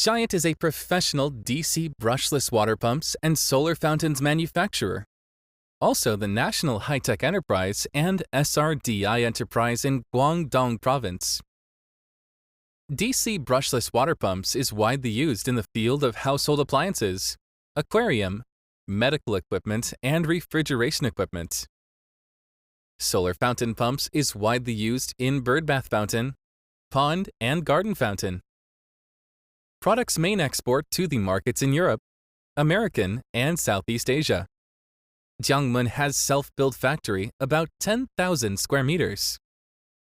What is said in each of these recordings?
Giant is a professional DC brushless water pumps and solar fountains manufacturer. Also the National High-Tech Enterprise and SRDI Enterprise in Guangdong Province. DC brushless water pumps is widely used in the field of household appliances, aquarium, medical equipment, and refrigeration equipment. Solar fountain pumps is widely used in birdbath fountain, pond, and garden fountain. Products main export to the markets in Europe, American, and Southeast Asia. Jiangmen has self-built factory about 10,000 square meters.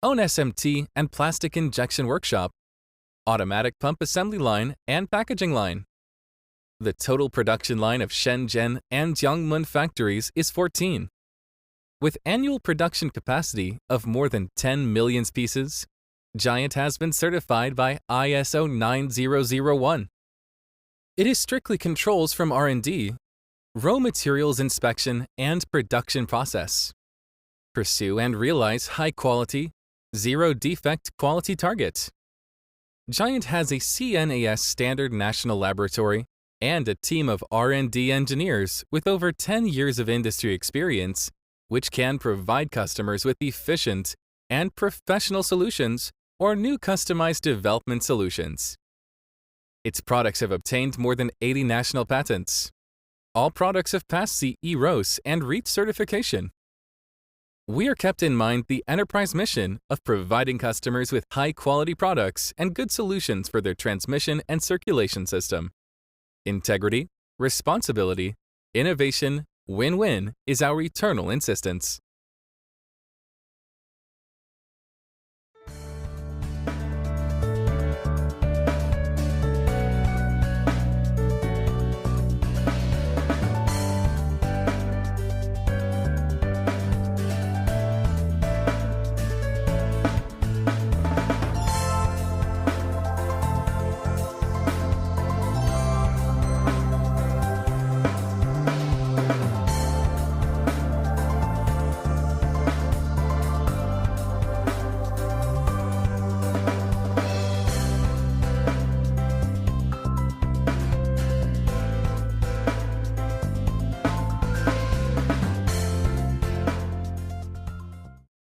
Own SMT and plastic injection workshop, automatic pump assembly line and packaging line. The total production line of Shenzhen and Jiangmen factories is 14. With annual production capacity of more than 10 million pieces, Giant has been certified by ISO 9001. It is strictly controls from R&D, raw materials inspection, and production process. Pursue and realize high quality, zero defect quality target. Giant has a CNAS standard national laboratory and a team of R&D engineers with over 10 years of industry experience, which can provide customers with efficient and professional solutions or new customized development solutions. Its products have obtained more than 80 national patents. All products have passed CE RoHS and REACH certification. We are kept in mind the enterprise mission of providing customers with high-quality products and good solutions for their transmission and circulation system. Integrity, responsibility, innovation, win-win is our eternal insistence.